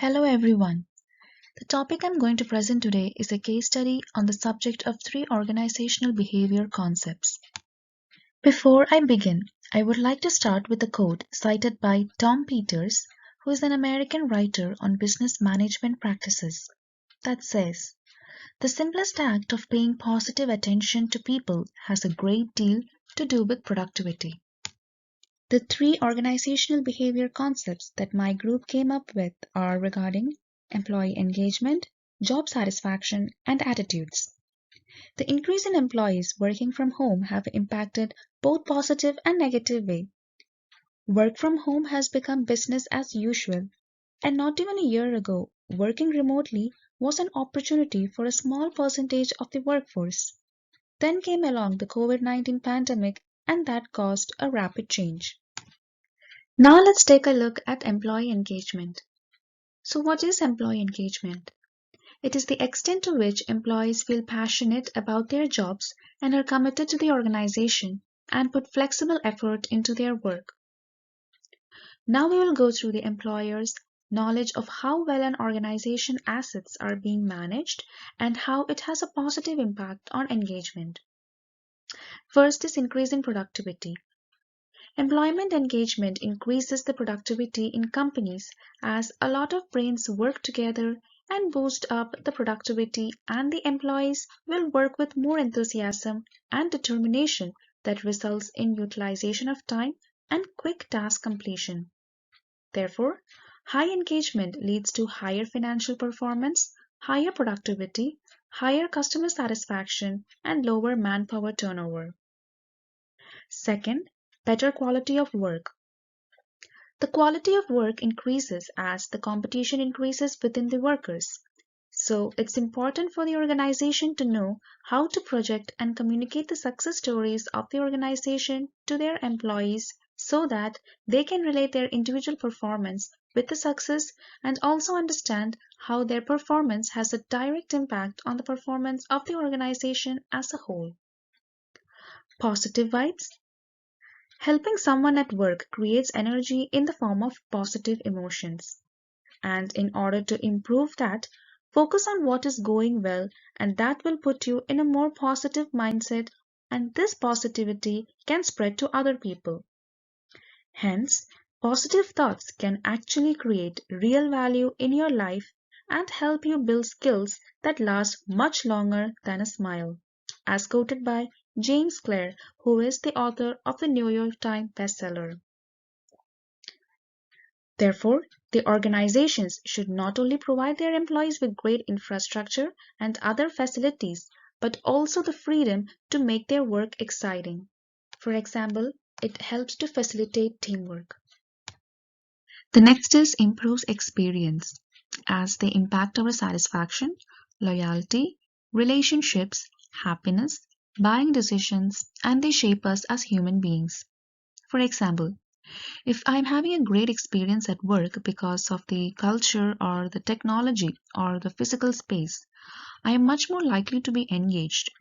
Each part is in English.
Hello everyone. The topic I'm going to present today is a case study on the subject of three organizational behavior concepts. Before I begin, I would like to start with a quote cited by Tom Peters, who is an American writer on business management practices, that says, "The simplest act of paying positive attention to people has a great deal to do with productivity." The three organizational behavior concepts that my group came up with are regarding employee engagement, job satisfaction, and attitudes. The increase in employees working from home have impacted both positive and negative way. Work from home has become business as usual, and not even a year ago, working remotely was an opportunity for a small percentage of the workforce. Then came along the COVID-19 pandemic, and that caused a rapid change. Now let's take a look at employee engagement. So what is employee engagement? It is the extent to which employees feel passionate about their jobs and are committed to the organization and put flexible effort into their work. Now we will go through the employer's knowledge of how well an organization assets are being managed and how it has a positive impact on engagement. First is increasing productivity. Employment engagement increases the productivity in companies as a lot of brains work together and boost up the productivity, and the employees will work with more enthusiasm and determination that results in utilization of time and quick task completion. Therefore, high engagement leads to higher financial performance, higher productivity, higher customer satisfaction, and lower manpower turnover. Second, better quality of work. The quality of work increases as the competition increases within the workers. So it's important for the organization to know how to project and communicate the success stories of the organization to their employees so that they can relate their individual performance with the success and also understand how their performance has a direct impact on the performance of the organization as a whole. Positive vibes. Helping someone at work creates energy in the form of positive emotions. And in order to improve that, focus on what is going well, and that will put you in a more positive mindset, and this positivity can spread to other people. Hence, positive thoughts can actually create real value in your life and help you build skills that last much longer than a smile, as quoted by James Clear, who is the author of the New York Times bestseller. Therefore, the organizations should not only provide their employees with great infrastructure and other facilities, but also the freedom to make their work exciting. For example, it helps to facilitate teamwork. The next is improves experience, as they impact our satisfaction, loyalty, relationships, happiness, buying decisions, and they shape us as human beings. For example, if I'm having a great experience at work because of the culture or the technology or the physical space, I am much more likely to be engaged.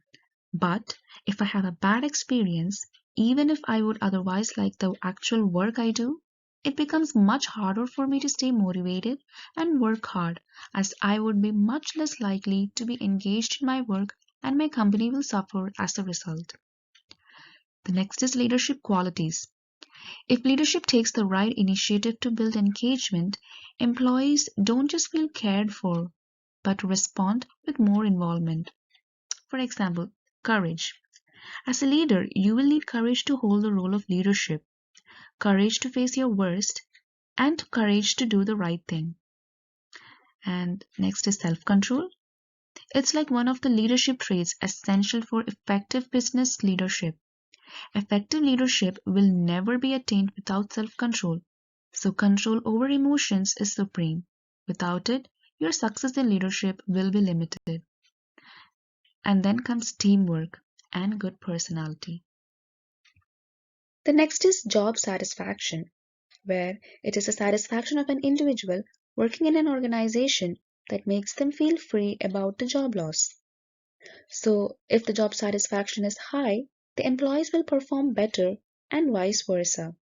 But if I have a bad experience, even if I would otherwise like the actual work I do, it becomes much harder for me to stay motivated and work hard, as I would be much less likely to be engaged in my work and my company will suffer as a result. The next is leadership qualities. If leadership takes the right initiative to build engagement, employees don't just feel cared for, but respond with more involvement. For example, courage. As a leader, you will need courage to hold the role of leadership, courage to face your worst, and courage to do the right thing. And next is self-control. It's like one of the leadership traits essential for effective business leadership. Effective leadership will never be attained without self-control. So control over emotions is supreme. Without it, your success in leadership will be limited. And then comes teamwork and good personality. The next is job satisfaction, where it is a satisfaction of an individual working in an organization that makes them feel free about the job loss. So, if the job satisfaction is high, the employees will perform better and vice versa.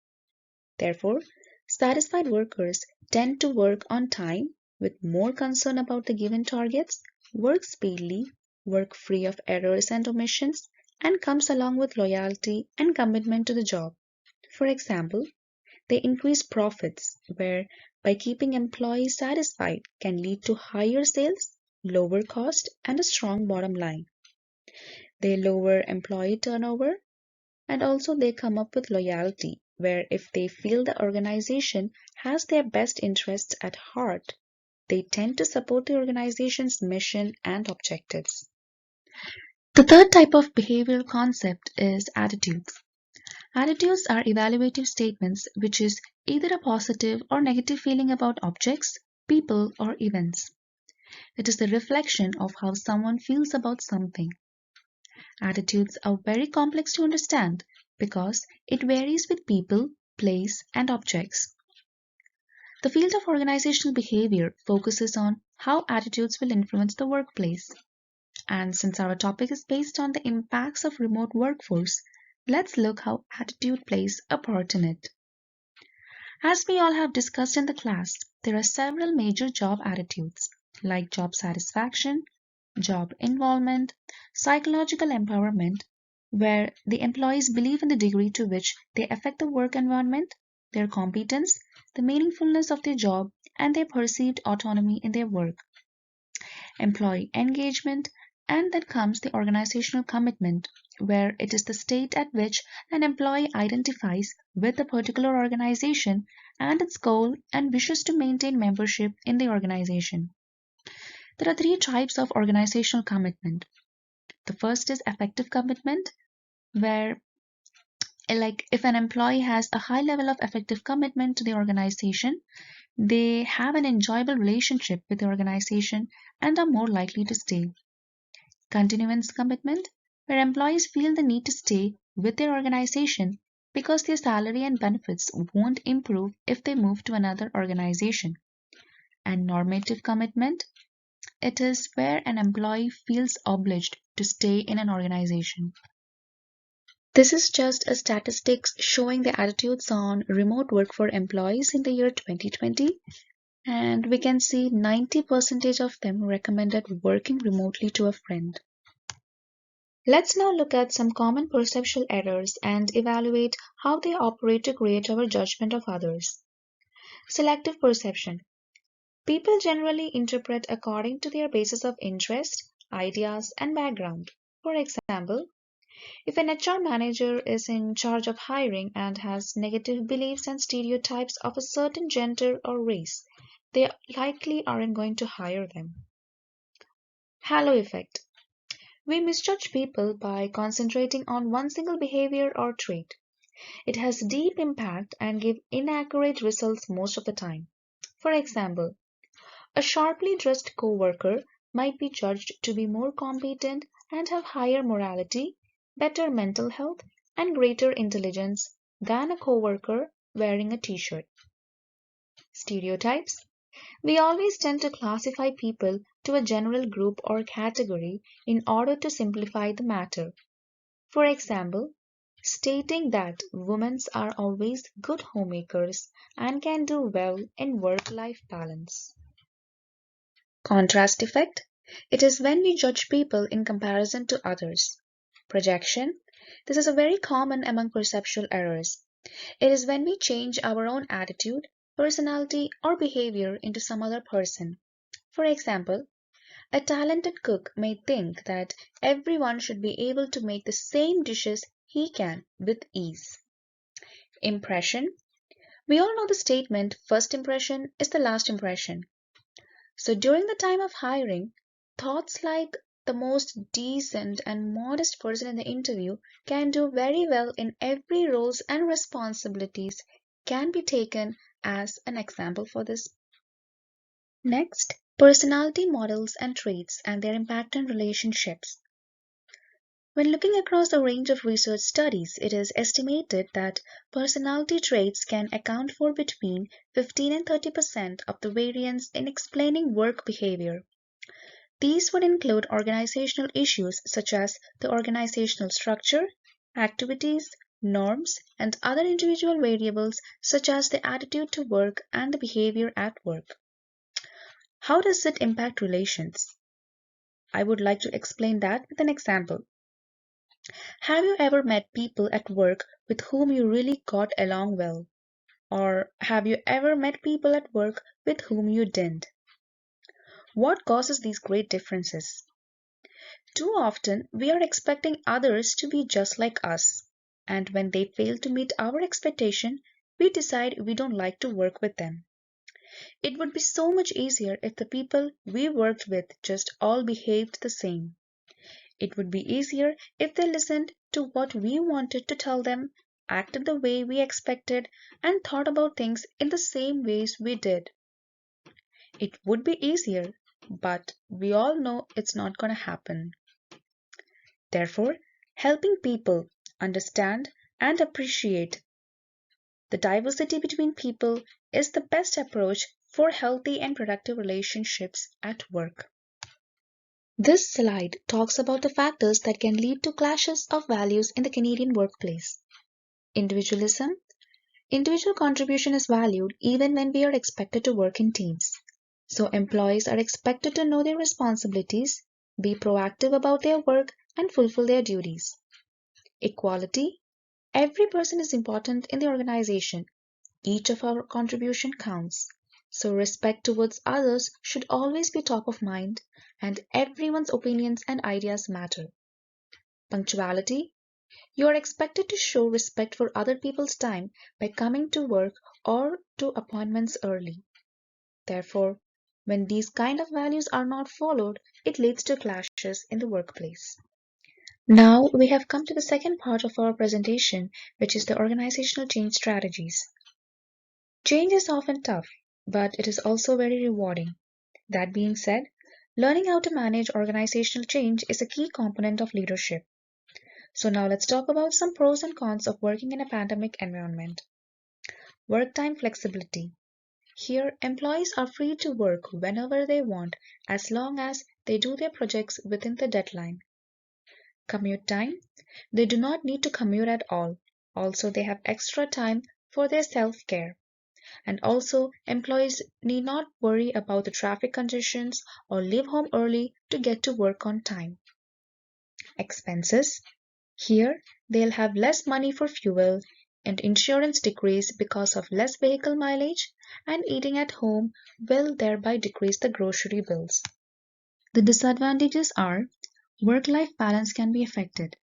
Therefore, satisfied workers tend to work on time with more concern about the given targets, work speedily, work free of errors and omissions, and comes along with loyalty and commitment to the job. For example, they increase profits, where by keeping employees satisfied can lead to higher sales, lower cost, and a strong bottom line. They lower employee turnover, and also they come up with loyalty, where if they feel the organization has their best interests at heart, they tend to support the organization's mission and objectives. The third type of behavioral concept is attitudes. Attitudes are evaluative statements which is either a positive or negative feeling about objects, people, or events. It is the reflection of how someone feels about something. Attitudes are very complex to understand because it varies with people, place, and objects. The field of organizational behavior focuses on how attitudes will influence the workplace. And since our topic is based on the impacts of remote workforce, let's look how attitude plays a part in it. As we all have discussed in the class, there are several major job attitudes like job satisfaction, job involvement, psychological empowerment, where the employees believe in the degree to which they affect the work environment, their competence, the meaningfulness of their job, and their perceived autonomy in their work. Employee engagement, and then comes the organizational commitment, where it is the state at which an employee identifies with a particular organization and its goal and wishes to maintain membership in the organization. There are three types of organizational commitment. The first is effective commitment, where like if an employee has a high level of effective commitment to the organization, they have an enjoyable relationship with the organization and are more likely to stay. Continuance commitment, where employees feel the need to stay with their organization because their salary and benefits won't improve if they move to another organization. And normative commitment, it is where an employee feels obliged to stay in an organization. This is just a statistics showing the attitudes on remote work for employees in the year 2020, and we can see 90% of them recommended working remotely to a friend. Let's now look at some common perceptual errors and evaluate how they operate to create our judgment of others. Selective perception. People generally interpret according to their basis of interest, ideas, and background. For example, if an HR manager is in charge of hiring and has negative beliefs and stereotypes of a certain gender or race, they likely aren't going to hire them. Halo effect. We misjudge people by concentrating on one single behavior or trait. It has deep impact and gives inaccurate results most of the time. For example, a sharply dressed coworker might be judged to be more competent and have higher morality, better mental health, and greater intelligence than a coworker wearing a t-shirt. Stereotypes. We always tend to classify people to a general group or category in order to simplify the matter. For example, stating that women are always good homemakers and can do well in work-life balance. Contrast effect. It is when we judge people in comparison to others. Projection. This is a very common among perceptual errors. It is when we change our own attitude, personality, or behavior into some other person. For example, a talented cook may think that everyone should be able to make the same dishes he can with ease. Impression. We all know the statement, first impression is the last impression. So during the time of hiring, thoughts like the most decent and modest person in the interview can do very well in every roles and responsibilities can be taken as an example for this. Next, personality models and traits and their impact on relationships. When looking across a range of research studies, it is estimated that personality traits can account for between 15 and 30% of the variance in explaining work behavior. These would include organizational issues such as the organizational structure, activities, norms, and other individual variables such as the attitude to work and the behavior at work. How does it impact relations? I would like to explain that with an example. Have you ever met people at work with whom you really got along well? Or have you ever met people at work with whom you didn't? What causes these great differences? Too often, we are expecting others to be just like us, and when they fail to meet our expectation, we decide we don't like to work with them. It would be so much easier if the people we worked with just all behaved the same. It would be easier if they listened to what we wanted to tell them, acted the way we expected, and thought about things in the same ways we did. It would be easier, but we all know it's not going to happen. Therefore, helping people understand and appreciate the diversity between people is the best approach for healthy and productive relationships at work. This slide talks about the factors that can lead to clashes of values in the Canadian workplace. Individualism. Individual contribution is valued even when we are expected to work in teams. So employees are expected to know their responsibilities, be proactive about their work, and fulfill their duties. Equality. Every person is important in the organization. Each of our contribution counts. So respect towards others should always be top of mind, and everyone's opinions and ideas matter. Punctuality. You are expected to show respect for other people's time by coming to work or to appointments early. Therefore, when these kind of values are not followed, it leads to clashes in the workplace. Now we have come to the second part of our presentation, which is the organizational change strategies. Change is often tough, but it is also very rewarding. That being said, learning how to manage organizational change is a key component of leadership. So now let's talk about some pros and cons of working in a pandemic environment. Work time flexibility. Here, employees are free to work whenever they want as long as they do their projects within the deadline. Commute time. They do not need to commute at all. Also, they have extra time for their self-care. And also, employees need not worry about the traffic congestions or leave home early to get to work on time. Expenses. Here, they'll have less money for fuel and insurance decrease because of less vehicle mileage, and eating at home will thereby decrease the grocery bills. The disadvantages are work-life balance can be affected.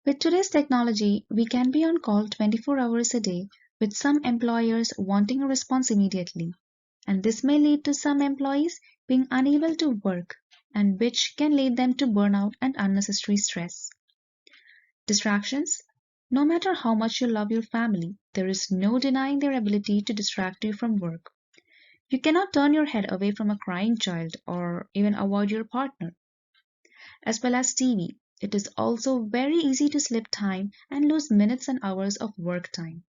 With today's technology, we can be on call 24 hours a day, with some employers wanting a response immediately, and this may lead to some employees being unable to work, and which can lead them to burnout and unnecessary stress. Distractions. No matter how much you love your family, there is no denying their ability to distract you from work. You cannot turn your head away from a crying child or even avoid your partner. As well as TV, it is also very easy to slip time and lose minutes and hours of work time.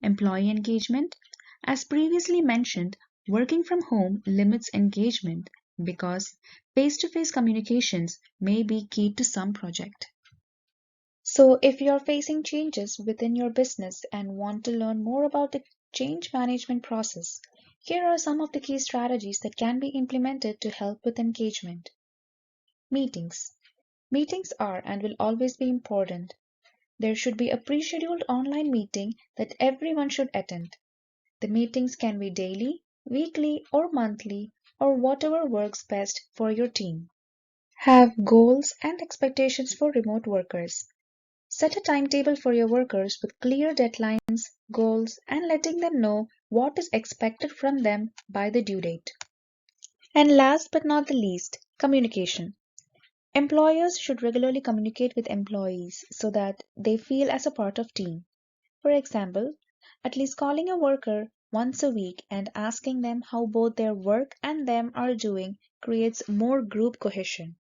Employee engagement. As previously mentioned, working from home limits engagement because face-to-face communications may be key to some project. So if you're facing changes within your business and want to learn more about the change management process, here are some of the key strategies that can be implemented to help with engagement. Meetings. Meetings are and will always be important. There should be a pre-scheduled online meeting that everyone should attend. The meetings can be daily, weekly, or monthly, or whatever works best for your team. Have goals and expectations for remote workers. Set a timetable for your workers with clear deadlines, goals, and letting them know what is expected from them by the due date. And last but not the least, communication. Employers should regularly communicate with employees so that they feel as a part of team. For example, at least calling a worker once a week and asking them how both their work and them are doing creates more group cohesion.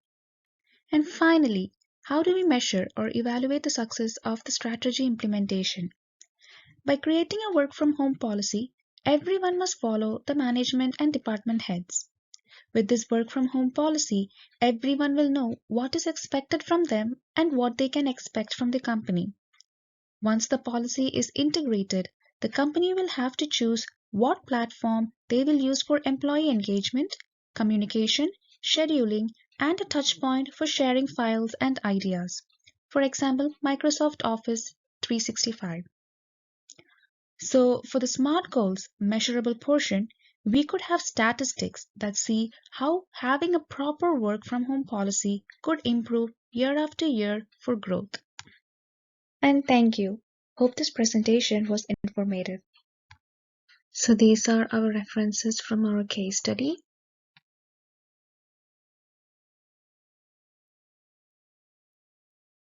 And finally, how do we measure or evaluate the success of the strategy implementation? By creating a work from home policy, everyone must follow the management and department heads. With this work from home policy, everyone will know what is expected from them and what they can expect from the company. Once the policy is integrated, the company will have to choose what platform they will use for employee engagement, communication, scheduling, and a touch point for sharing files and ideas. For example, Microsoft Office 365. So, for the SMART goals measurable portion, we could have statistics that see how having a proper work from home policy could improve year after year for growth. And thank you. Hope this presentation was informative. So these are our references from our case study.